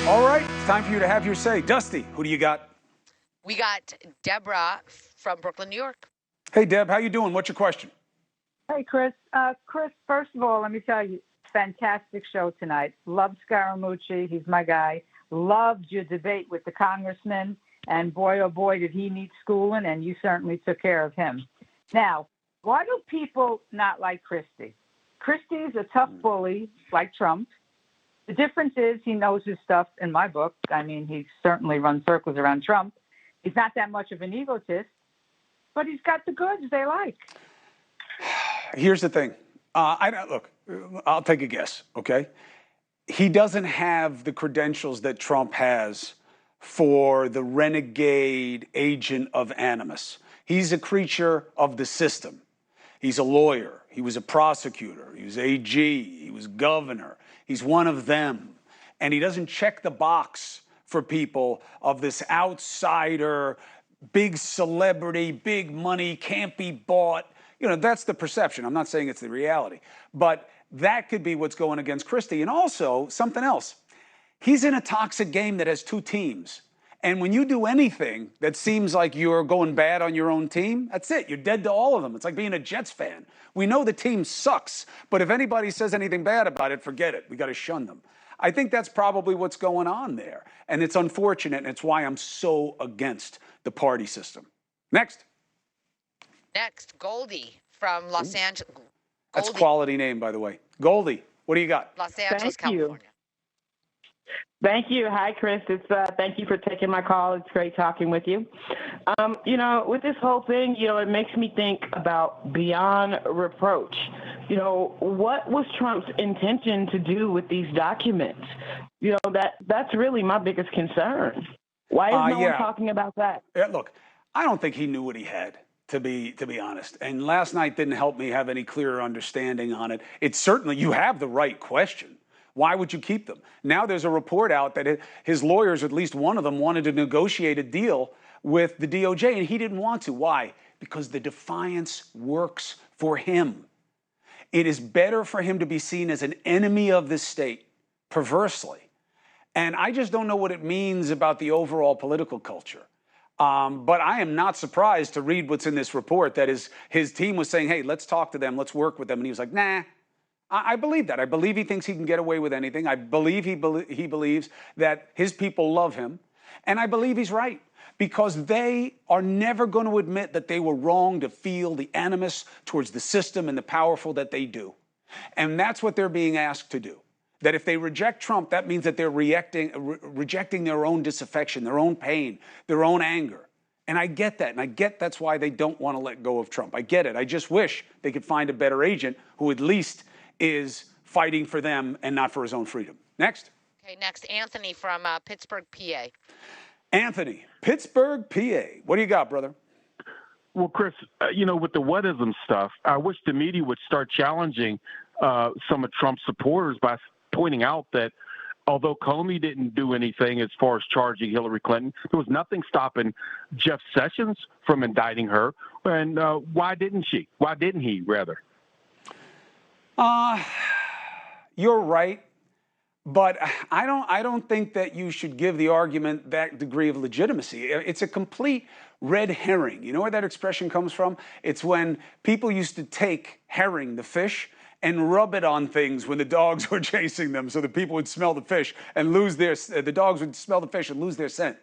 All right, it's time for you to have your say. Dusty, who do you got? We got Deborah from Brooklyn, New York. Hey, Deb, how you doing? What's your question? Hey, Chris. Chris, first of all, let me tell you, fantastic show tonight. Love Scaramucci. He's my guy. Loved your debate with the congressman. And boy, oh boy, did he need schooling, and you certainly took care of him. Now, why do people not like Christie? Christie's a tough bully like Trump. The difference is he knows his stuff in my book. I mean, he certainly runs circles around Trump. He's not that much of an egotist, but he's got the goods they like. Here's the thing. Look, I'll take a guess, okay? He doesn't have the credentials that Trump has for the renegade agent of animus. He's a creature of the system. He's a lawyer. He was a prosecutor. He was AG. He was governor. He's one of them. And he doesn't check the box for people of this outsider, big celebrity, big money, can't be bought. You know, that's the perception. I'm not saying it's the reality. But that could be what's going against Christie. And also, something else. He's in a toxic game that has two teams. And when you do anything that seems like you're going bad on your own team, that's it. You're dead to all of them. It's like being a Jets fan. We know the team sucks, but if anybody says anything bad about it, forget it. We got to shun them. I think that's probably what's going on there. And it's unfortunate, and it's why I'm so against the party system. Next. Next, Goldie from Los Angeles. That's a quality name, by the way. Goldie, what do you got? Los Angeles, Thank you. California. Thank you. Hi, Chris. Thank you for taking my call. It's great talking with you. With this whole thing, it makes me think about beyond reproach. What was Trump's intention to do with these documents? That's really my biggest concern. Why is no one talking about that? Yeah, look, I don't think he knew what he had, to be honest. And last night didn't help me have any clearer understanding on it. It's certainly, you have the right question. Why would you keep them? Now there's a report out that his lawyers, at least one of them, wanted to negotiate a deal with the DOJ, and he didn't want to. Why? Because the defiance works for him. It is better for him to be seen as an enemy of the state, perversely. And I just don't know what it means about the overall political culture. But I am not surprised to read what's in this report, that his team was saying, hey, let's talk to them, let's work with them. And he was like, nah. I believe that. I believe he thinks he can get away with anything. I believe he believes that his people love him. And I believe he's right, because they are never going to admit that they were wrong to feel the animus towards the system and the powerful that they do. And that's what they're being asked to do. That if they reject Trump, that means that they're rejecting their own disaffection, their own pain, their own anger. And I get that. And I get that's why they don't want to let go of Trump. I get it. I just wish they could find a better agent who at least is fighting for them and not for his own freedom. Next. Okay, next, Anthony from Pittsburgh, PA. Anthony, Pittsburgh, PA. What do you got, brother? Well, Chris, with the whatism stuff, I wish the media would start challenging some of Trump's supporters by pointing out that although Comey didn't do anything as far as charging Hillary Clinton, there was nothing stopping Jeff Sessions from indicting her. And why didn't she? Why didn't he, rather? You're right, but I don't think that you should give the argument that degree of legitimacy. It's a complete red herring. You know where that expression comes from? It's when people used to take herring, the fish, and rub it on things when the dogs were chasing them, so that people would smell the fish and the dogs would smell the fish and lose their scent.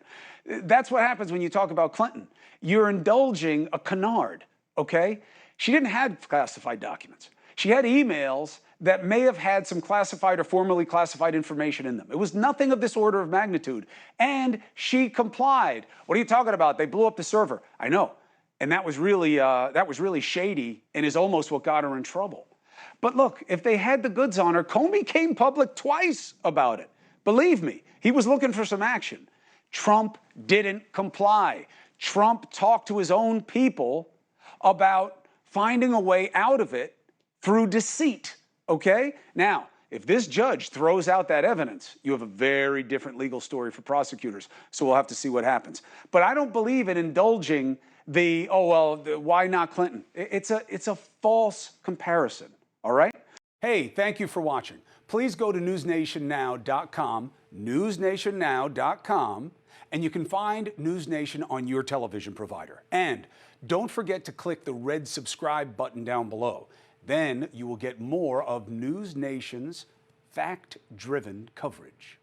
That's what happens when you talk about Clinton. You're indulging a canard, okay? She didn't have classified documents. She had emails that may have had some classified or formerly classified information in them. It was nothing of this order of magnitude. And she complied. What are you talking about? They blew up the server. I know. And that was really shady and is almost what got her in trouble. But look, if they had the goods on her, Comey came public twice about it. Believe me, he was looking for some action. Trump didn't comply. Trump talked to his own people about finding a way out of it through deceit, okay? Now, if this judge throws out that evidence, you have a very different legal story for prosecutors, so we'll have to see what happens. But I don't believe in indulging why not Clinton? It's a false comparison, all right? Hey, thank you for watching. please go to newsnationnow.com, newsnationnow.com, and you can find NewsNation on your television provider. And don't forget to click the red subscribe button down below. Then you will get more of NewsNation's fact-driven coverage.